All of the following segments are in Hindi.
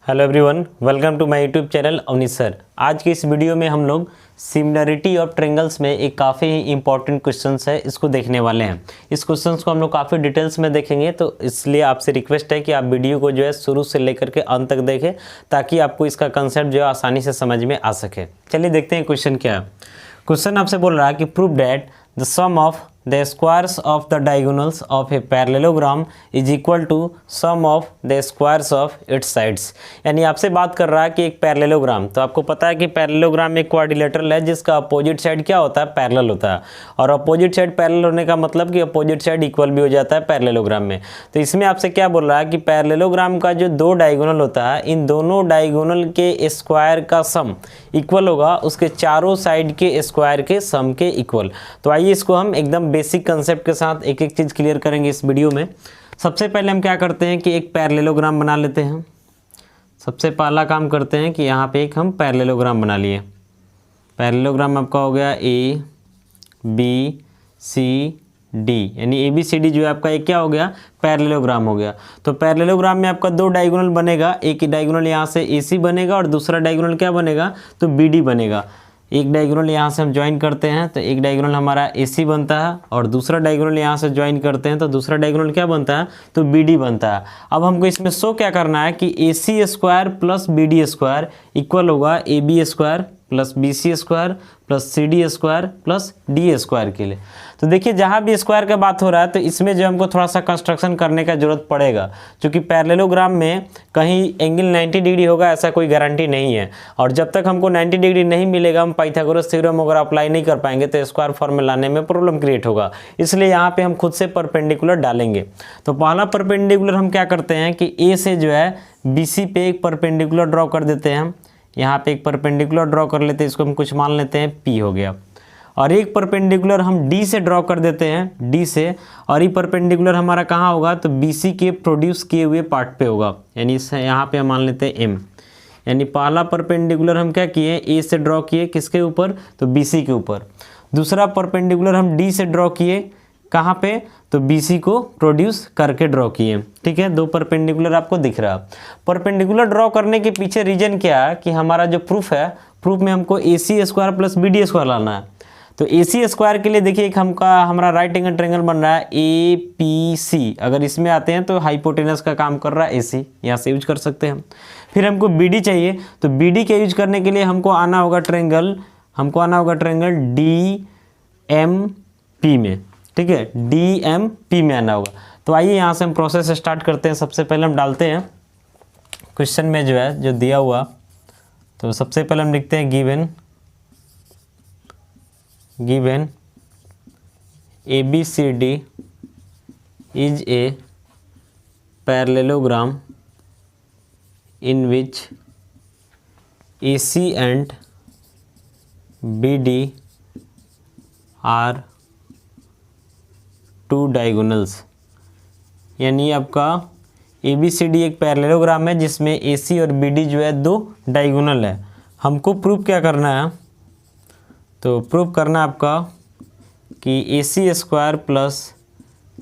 Hello everyone, welcome to my YouTube channel Avnish sir. आज की इस वीडियो में हम लोग सिमिलरिटी ऑफ ट्रायंगल्स में एक काफ़ी इंपॉर्टेंट क्वेश्चंस है, इसको देखने वाले हैं। इस क्वेश्चंस को हम लोग काफ़ी डिटेल्स में देखेंगे, तो इसलिए आपसे रिक्वेस्ट है कि आप वीडियो को जो है शुरू से लेकर के अंत तक देखें, ताकि आपको इसका कंसेप्ट जो है आसानी से समझ में आ सके। चलिए देखते हैं क्वेश्चन क्या है। क्वेश्चन आपसे बोल रहा है कि prove that the sum of the squares of the diagonals of a parallelogram is equal to sum of the squares of its sides। यानी आपसे बात कर रहा है कि एक पैरेललोग्राम, तो आपको पता है कि पैरेललोग्राम एक क्वाड्रिलेटरल है जिसका अपोजिट साइड क्या होता है, पैरेलल होता है। और अपोजिट साइड पैरेलल होने का मतलब कि अपोजिट साइड इक्वल भी हो जाता है पैरेललोग्राम में। तो इसमें आपसे क्या बोल रहा है कि पैरेललोग्राम का जो दो डायगोनल होता है, इन दोनों डायगोनल के स्क्वायर का सम इक्वल होगा उसके चारों साइड के स्क्वायर के सम के इक्वल। तो आइए इसको हम एकदम बेसिक कंसेप्ट के साथ एक एक चीज़ क्लियर करेंगे इस वीडियो में। सबसे पहले हम क्या करते हैं कि एक पैरेललोग्राम बना लेते हैं। सबसे पहला काम करते हैं कि यहाँ पे एक हम पैरेललोग्राम बना लिए। पैरेललोग्राम आपका हो गया ए बी सी डी, यानी ए बी सी डी जो है आपका एक क्या हो गया, पैरेललोग्राम हो गया। तो पैरेललोग्राम में आपका दो डायगोनल बनेगा, एक डायगोनल यहाँ से ए सी बनेगा और दूसरा डायगोनल क्या बनेगा, तो बी डी बनेगा। एक डायगोनल यहाँ से हम ज्वाइन करते हैं तो एक डायगोनल हमारा AC बनता है, और दूसरा डायगोनल यहाँ से ज्वाइन करते हैं तो दूसरा डायगोनल क्या बनता है, तो BD बनता है। अब हमको इसमें शो क्या करना है कि AC square plus BD square equal होगा AB square plus BC square plus CD square plus DA square के लिए। तो देखिए जहाँ भी स्क्वायर का बात हो रहा है तो इसमें जो हमको थोड़ा सा कंस्ट्रक्शन करने का जरूरत पड़ेगा, क्योंकि पैरेललोग्राम में कहीं एंगल 90 डिग्री होगा ऐसा कोई गारंटी नहीं है। और जब तक हमको 90 डिग्री नहीं मिलेगा, हम पाइथागोरस थ्योरम अगर अप्लाई नहीं कर पाएंगे तो स्क्वायर फॉर्म में लाने में प्रॉब्लम क्रिएट होगा। इसलिए यहाँ पे हम खुद से परपेंडिकुलर डालेंगे। तो पहला परपेंडिकुलर हम क्या करते हैं कि ए से जो है BC पे एक परपेंडिकुलर ड्रॉ कर देते हैं। हम यहाँ पे एक परपेंडिकुलर ड्रॉ कर लेते हैं, इसको हम कुछ मान लेते हैं P हो गया। और एक परपेंडिकुलर हम D से ड्रॉ कर देते हैं, D से, और ये परपेंडिकुलर हमारा कहाँ होगा, तो BC के प्रोड्यूस किए हुए पार्ट पे होगा, यानी यहाँ पे हम मान लेते हैं M। यानी पहला परपेंडिकुलर हम क्या किए, A से ड्रॉ किए किसके ऊपर, तो BC के ऊपर। दूसरा परपेंडिकुलर हम D से ड्रॉ किए कहाँ पे, तो BC को प्रोड्यूस करके ड्रॉ किए। ठीक है, दो परपेंडिकुलर आपको दिख रहा। परपेंडिकुलर ड्रॉ करने के पीछे रीजन क्या है कि हमारा जो प्रूफ है, प्रूफ में हमको AC square plus BD square लाना है। तो AC स्क्वायर के लिए देखिए एक हमारा राइट एंगल ट्रायंगल बन रहा है APC। अगर इसमें आते हैं तो हाइपोटेनस का काम कर रहा है AC, यहाँ से यूज कर सकते हैं हम। फिर हमको BD चाहिए, तो BD के यूज करने के लिए हमको आना होगा ट्रायंगल DMP में। ठीक है, DMP में आना होगा। तो आइए यहाँ से हम प्रोसेस स्टार्ट करते हैं। सबसे पहले हम डालते हैं क्वेश्चन में जो है जो दिया हुआ, तो सबसे पहले हम लिखते हैं given ABCD is a parallelogram in which AC and BD are two diagonals। यानी आपका ABCD एक पैरेललोग्राम है जिसमें AC और BD जो है दो डायगोनल है। हमको प्रूव क्या करना है, तो प्रूव करना आपका कि AC square plus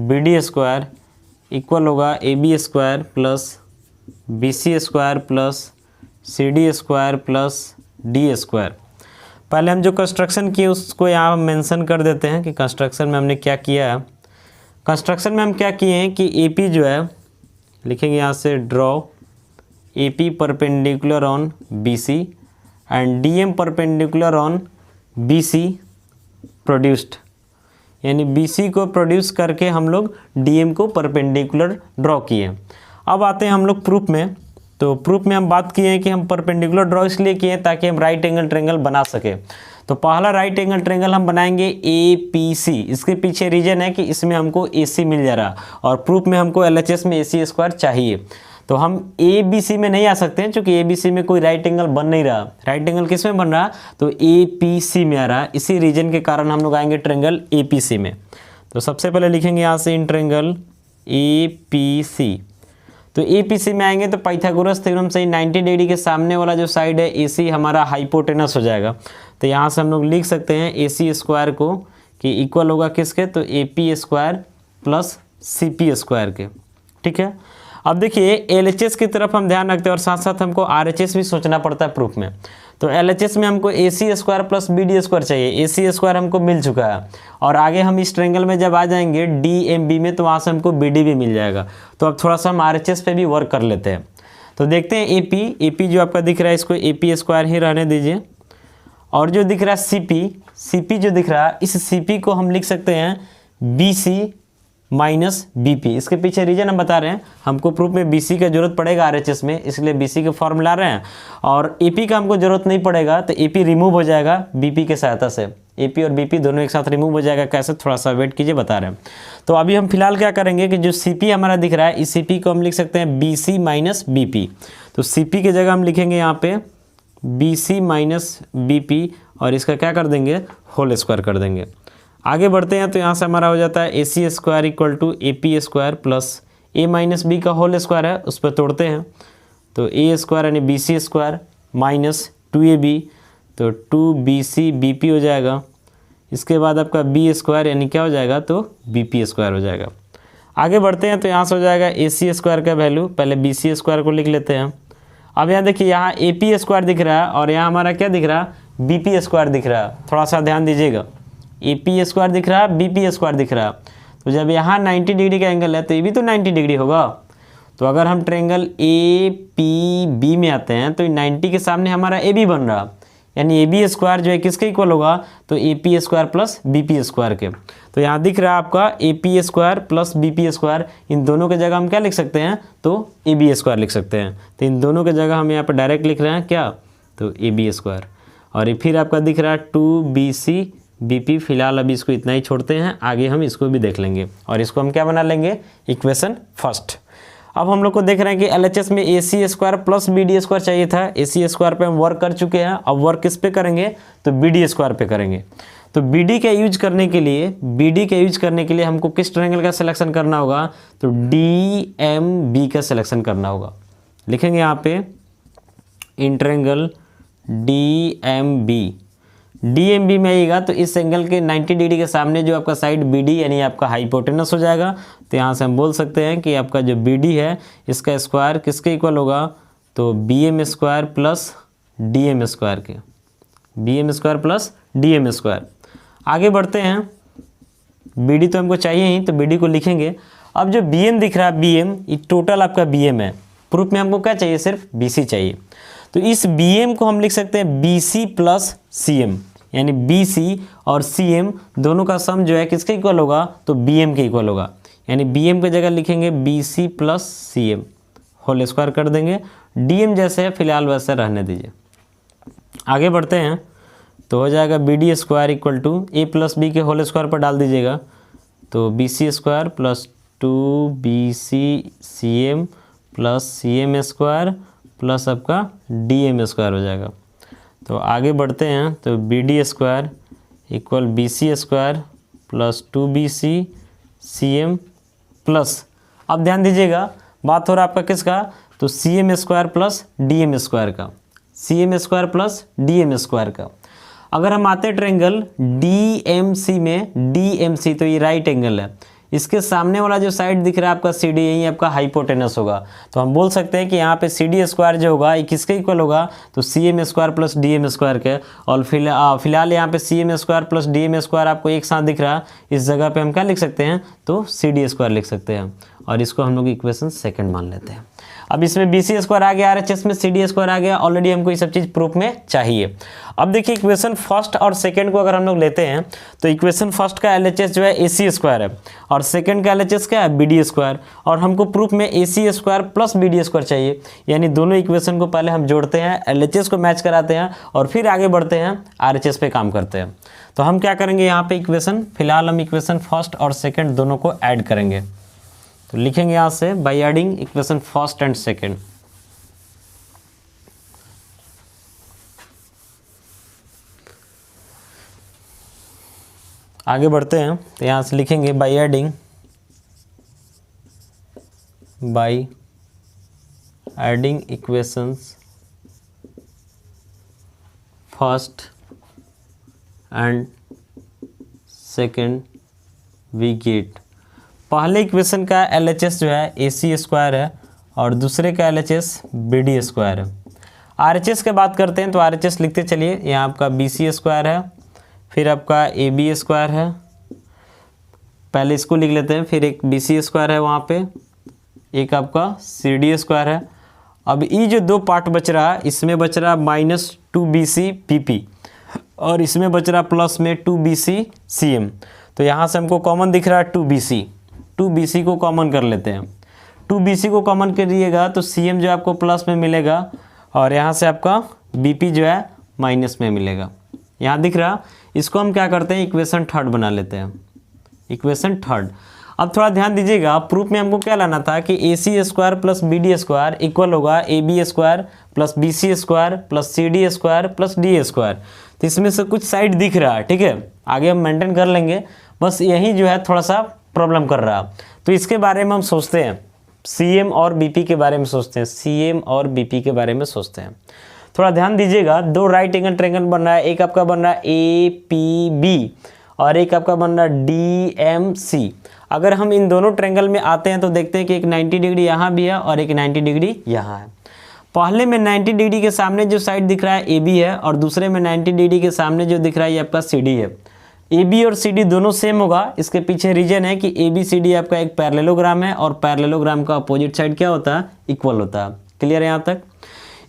BD square equal होगा AB square plus BC square plus CD square plus D square. पहले हम जो कंस्ट्रक्शन किए उसको यहाँ मेंशन कर देते हैं कि कंस्ट्रक्शन में हमने क्या किया है। कंस्ट्रक्शन में हम क्या किए हैं कि AP जो है लिखेंगे यहाँ से draw AP perpendicular on BC and DM perpendicular on BC produced. यानी BC को प्रोड्यूस करके हम लोग DM को परपेंडिकुलर ड्रॉ किए। अब आते हैं हम लोग प्रूफ में। तो प्रूफ में हम बात किए हैं कि हम परपेंडिकुलर ड्रॉ इसलिए किए ताकि हम राइट एंगल ट्रायंगल बना सके। तो पहला राइट एंगल ट्रायंगल हम बनाएंगे APC। इसके पीछे रीजन है कि इसमें हमको AC मिल जा रहा, और प्रूफ में हमको LHS में AC स्क्वायर चाहिए। तो हम ABC में नहीं आ सकते हैं क्योंकि ABC में कोई राइट एंगल बन नहीं रहा। राइट एंगल किस में बन रहा, तो APC में आ रहा। इसी रीजन के कारण हम लोग आएंगे ट्रायंगल APC में। तो सबसे पहले लिखेंगे यहाँ से इन ट्रायंगल APC। तो APC में आएंगे तो पाइथागोरस थ्योरम से 90 डिग्री के सामने वाला जो साइड है AC हमारा हाइपोटेनस हो जाएगा। तो यहाँ से हम लोग लिख सकते हैं AC स्क्वायर को कि इक्वल होगा किसके, तो AP square plus CP square के। ठीक है, अब देखिए LHS की तरफ हम ध्यान रखते हैं और साथ साथ हमको RHS भी सोचना पड़ता है प्रूफ में। तो LHS में हमको AC square plus BD square चाहिए, AC स्क्वायर हमको मिल चुका है और आगे हम इस ट्रायंगल में जब आ जाएंगे DMB में तो वहाँ से हमको BD भी मिल जाएगा। तो अब थोड़ा सा हम RHS पे भी वर्क कर लेते हैं। तो देखते हैं AP जो आपका दिख रहा है इसको AP स्क्वायर ही रहने दीजिए, और जो दिख रहा है CP जो दिख रहा है इस CP को हम लिख सकते हैं BC माइनस BP। इसके पीछे रीजन हम बता रहे हैं, हमको प्रूफ में BC का जरूरत पड़ेगा RHS में, इसलिए BC के फॉर्म ला रहे हैं, और AP का हमको जरूरत नहीं पड़ेगा तो AP रिमूव हो जाएगा BP के सहायता से। AP और BP दोनों एक साथ रिमूव हो जाएगा, कैसे थोड़ा सा वेट कीजिए, बता रहे हैं। तो अभी हम फिलहाल क्या करेंगे कि जो CP हमारा दिख रहा है इस CP को हम लिख सकते हैं BC माइनस BP। तो CP की जगह हम लिखेंगे यहाँ पे BC माइनस BP और इसका क्या कर देंगे, होल स्क्वायर कर देंगे। आगे बढ़ते हैं तो यहाँ से हमारा हो जाता है AC square equal to AP square plus A minus B का होल स्क्वायर है, उस पर तोड़ते हैं तो A स्क्वायर यानी BC स्क्वायर माइनस 2AB तो 2BC BP हो जाएगा। इसके बाद आपका B स्क्वायर यानी क्या हो जाएगा, तो BP स्क्वायर हो जाएगा। आगे बढ़ते हैं तो यहाँ से हो जाएगा AC स्क्वायर का वैल्यू, पहले BC स्क्वायर को लिख लेते हैं। अब यहाँ देखिए यहाँ AP स्क्वायर दिख रहा है और यहाँ हमारा क्या दिख रहा है, BP स्क्वायर दिख रहा है। थोड़ा सा ध्यान दीजिएगा, AP स्क्वायर दिख रहा है, BP स्क्वायर दिख रहा है। तो जब यहाँ 90 डिग्री का एंगल है तो ये भी तो 90 डिग्री होगा। तो अगर हम ट्रायंगल APB में आते हैं तो 90 के सामने हमारा AB बन रहा, यानी AB स्क्वायर जो है किसके इक्वल होगा, तो AP square plus BP square के। तो यहाँ दिख रहा है आपका AP square plus BP square, इन दोनों के जगह हम क्या लिख सकते हैं, तो AB स्क्वायर लिख सकते हैं। तो इन दोनों के जगह हम यहाँ पर डायरेक्ट लिख रहे हैं क्या, तो AB स्क्वायर। और ये फिर आपका दिख रहा है 2BC BP। फिलहाल अभी इसको इतना ही छोड़ते हैं, आगे हम इसको भी देख लेंगे और इसको हम क्या बना लेंगे, इक्वेशन फर्स्ट। अब हम लोग को देख रहे हैं कि LHS में AC square plus BD square चाहिए था। AC स्क्वायर पे हम वर्क कर चुके हैं, अब वर्क किस पे करेंगे, तो BD स्क्वायर पे करेंगे। तो BD का यूज करने के लिए हमको किस ट्रायंगल का सिलेक्शन करना होगा, तो DMB का सिलेक्शन करना होगा। लिखेंगे यहाँ पे इन ट्रायंगल DMB में आएगा तो इस एंगल के 90 डिग्री के सामने जो आपका साइड BD यानी आपका हाइपोटेनस हो जाएगा। तो यहाँ से हम बोल सकते हैं कि आपका जो BD है इसका स्क्वायर किसके इक्वल होगा, तो BM square plus DM square के, BM square plus DM square. आगे बढ़ते हैं, BD तो हमको चाहिए ही, तो BD को लिखेंगे। अब जो BM दिख रहा है, BM ये टोटल आपका BM है, प्रूफ में हमको क्या चाहिए, सिर्फ BC चाहिए। तो इस BM को हम लिख सकते हैं BC प्लस CM, यानी BC और CM दोनों का सम जो है किसके इक्वल होगा, तो BM के इक्वल होगा। यानी BM की जगह लिखेंगे BC plus CM, whole square कर देंगे। DM जैसे है फिलहाल वैसे रहने दीजिए। आगे बढ़ते हैं तो हो जाएगा BD square equal to A plus B के होल स्क्वायर पर डाल दीजिएगा, तो BC square plus 2BC CM plus CM square plus आपका DM स्क्वायर हो जाएगा। तो आगे बढ़ते हैं तो BD square equal BC square plus 2BC CM plus, अब ध्यान दीजिएगा बात हो रहा है आपका किसका, तो CM square plus DM square का, CM square plus DM square का। अगर हम आते ट्रायंगल DMC में, DMC तो ये राइट एंगल है, इसके सामने वाला जो साइड दिख रहा है आपका CD, यही आपका हाइपोटेनस होगा। तो हम बोल सकते हैं कि यहाँ पे CD स्क्वायर जो होगा ये किसके इक्वल होगा, तो CM square plus DM square के। और फिलहाल यहाँ पे CM square plus DM square आपको एक साथ दिख रहा है, इस जगह पे हम क्या लिख सकते हैं, तो CD स्क्वायर लिख सकते हैं और इसको हम लोग इक्वेशन सेकंड मान लेते हैं। अब इसमें BC स्क्वायर आ गया, RHS में CD स्क्वायर आ गया, ऑलरेडी हमको ये सब चीज़ प्रूफ में चाहिए। अब देखिए इक्वेशन फर्स्ट और सेकंड को अगर हम लोग लेते हैं तो इक्वेशन फर्स्ट का LHS जो है AC स्क्वायर है और सेकंड का LHS क्या है, BD स्क्वायर, और हमको प्रूफ में AC square plus BD square चाहिए। यानी दोनों इक्वेशन को पहले हम जोड़ते हैं, LHS को मैच कराते हैं और फिर आगे बढ़ते हैं RHS पे काम करते हैं। तो हम क्या करेंगे यहाँ पे इक्वेशन, फिलहाल हम इक्वेशन फर्स्ट और सेकेंड दोनों को ऐड करेंगे। तो लिखेंगे यहाँ से by adding equation first and second. आगे बढ़ते हैं तो यहाँ से लिखेंगे by adding equations first and second we get, पहले इक्वेशन का LHS जो है AC स्क्वायर है और दूसरे का LHS BD² है। RHS की बात करते हैं तो RHS लिखते चलिए, यहाँ आपका BC² है, फिर आपका AB² है, पहले इसको लिख लेते हैं, फिर एक BC² है वहाँ पे, एक आपका CD² है। अब ये जो दो पार्ट बच रहा है, इसमें बच रहा -2BC/PP और इसमें बच रहा प्लस में 2BC/CM। तो यहाँ से हमको कॉमन दिख रहा है 2BC को कॉमन कर लेते हैं। 2BC को कॉमन करिएगा तो CM जो आपको प्लस में मिलेगा और यहाँ से आपका BP जो है माइनस में मिलेगा। यहाँ दिख रहा, इसको हम क्या करते हैं, इक्वेशन थर्ड बना लेते हैं, इक्वेशन थर्ड। अब थोड़ा ध्यान दीजिएगा, प्रूफ में हमको क्या लाना था कि AC² प्लस BD² इक्वल होगा AB² plus BC² plus CD² plus D²। तो इसमें से कुछ साइड दिख रहा है, ठीक है, आगे हम मेंटेन कर लेंगे, बस यही जो है थोड़ा सा प्रॉब्लम कर रहा। तो इसके बारे में हम सोचते हैं, CM और BP के बारे में सोचते हैं, CM और BP के बारे में सोचते हैं। थोड़ा ध्यान दीजिएगा, दो राइट एंगल ट्रायंगल बन रहा है, एक आपका बन रहा है APB और एक आपका बन रहा है DMC। अगर हम इन दोनों ट्रायंगल में आते हैं तो देखते हैं कि एक 90 डिग्री यहाँ भी है और एक 90 डिग्री यहाँ है। पहले में 90 डिग्री के सामने जो साइड दिख रहा है AB है और दूसरे में 90 डिग्री के सामने जो दिख रहा है ये आपका CD है। AB और CD दोनों सेम होगा, इसके पीछे रीजन है कि ABCD आपका एक पैरेललोग्राम है और पैरेललोग्राम का अपोजिट साइड क्या होता है, इक्वल होता है। क्लियर है यहाँ तक?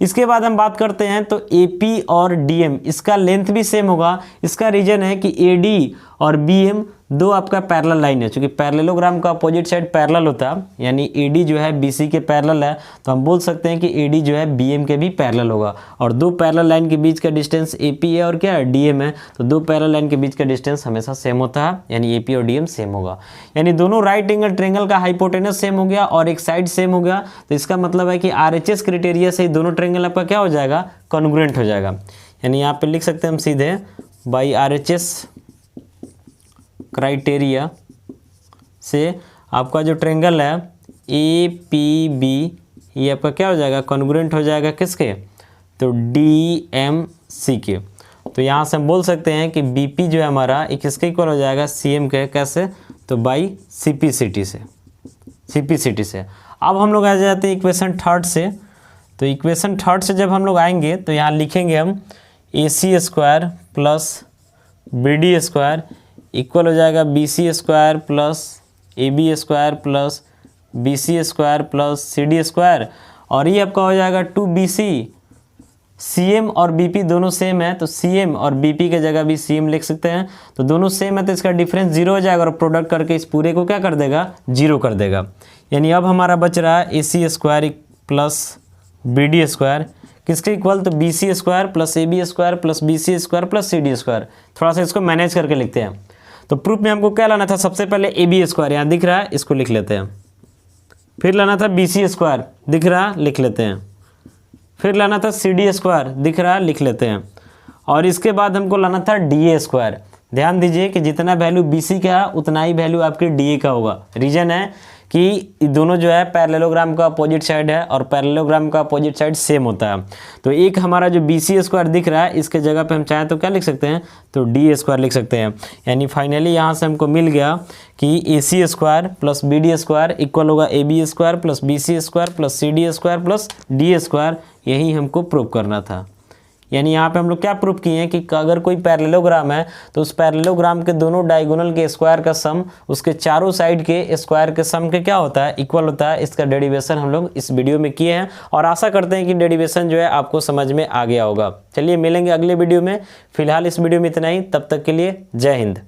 इसके बाद हम बात करते हैं तो AP और DM, इसका लेंथ भी सेम होगा। इसका रीजन है कि AD और BM दो आपका पैरेलल लाइन है, क्योंकि पैरेललोग्राम का अपोजिट साइड पैरेलल होता है, यानी AD जो है BC के पैरेलल है, तो हम बोल सकते हैं कि AD जो है BM के भी पैरेलल होगा। और दो पैरेलल लाइन के बीच का डिस्टेंस AP है और क्या है, DM है, तो दो पैरेलल लाइन के बीच का डिस्टेंस हमेशा सेम होता है, यानी AP और DM सेम होगा। यानी दोनों राइट एंगल ट्रायंगल का हाइपोटेनस सेम हो गया और एक साइड सेम हो गया, तो इसका मतलब है कि RHS क्राइटेरिया से दोनों ट्रायंगल आपका क्या हो जाएगा, कॉन्ग्रुएंट हो जाएगा। यानी यहाँ पे लिख सकते हैं हम सीधे, बाई RHS क्राइटेरिया से आपका जो ट्रायंगल है APB ये आपका क्या हो जाएगा, कॉन्ग्रुएंट हो जाएगा किसके, तो DMC के। तो यहाँ से हम बोल सकते हैं कि BP जो है हमारा एक किसके इक्वल हो जाएगा, CM के। कैसे, तो बाई CPCT से। अब हम लोग आ जाते हैं इक्वेशन थर्ड से। तो इक्वेशन थर्ड से जब हम लोग आएंगे तो यहाँ लिखेंगे हम AC² प्लस BD² इक्वल हो जाएगा BC² plus AB² plus BC² plus CD², और ये आपका हो जाएगा 2BC। CM और BP दोनों सेम है, तो CM और BP के जगह भी CM लिख सकते हैं। तो दोनों सेम है तो इसका डिफरेंस 0 हो जाएगा और प्रोडक्ट करके इस पूरे को क्या कर देगा, 0 कर देगा। यानी अब हमारा बच रहा है AC² प्लस BD² किसके इक्वल, तो BC² plus AB² plus BC² plus CD²। थोड़ा सा इसको मैनेज करके लिखते हैं। तो प्रूफ में हमको क्या लाना था, सबसे पहले AB² यहाँ दिख रहा है, इसको लिख लेते हैं। फिर लाना था BC² दिख रहा, लिख लेते हैं। फिर लाना था CD² दिख रहा, लिख लेते हैं। और इसके बाद हमको लाना था DA²। ध्यान दीजिए कि जितना वैल्यू BC का है उतना ही वैल्यू आपके DA का होगा। रीजन है कि दोनों जो है पैरेललोग्राम का अपोजिट साइड है और पैरेललोग्राम का अपोजिट साइड सेम होता है। तो एक हमारा जो BC² दिख रहा है इसके जगह पे हम चाहें तो क्या लिख सकते हैं, तो DA² लिख सकते हैं। यानी फाइनली यहाँ से हमको मिल गया कि AC² प्लस BD² इक्वल होगा AB² plus BC² plus CD² plus DA²। यही हमको प्रूव करना था। यानी यहाँ पे हम लोग क्या प्रूफ किए हैं कि अगर कोई पैरेललोग्राम है तो उस पैरेललोग्राम के दोनों डायगोनल के स्क्वायर का सम उसके चारों साइड के स्क्वायर के सम के क्या होता है, इक्वल होता है। इसका डेरिवेशन हम लोग इस वीडियो में किए हैं और आशा करते हैं कि डेरिवेशन जो है आपको समझ में आ गया होगा। चलिए मिलेंगे अगले वीडियो में, फिलहाल इस वीडियो में इतना ही, तब तक के लिए जय हिंद।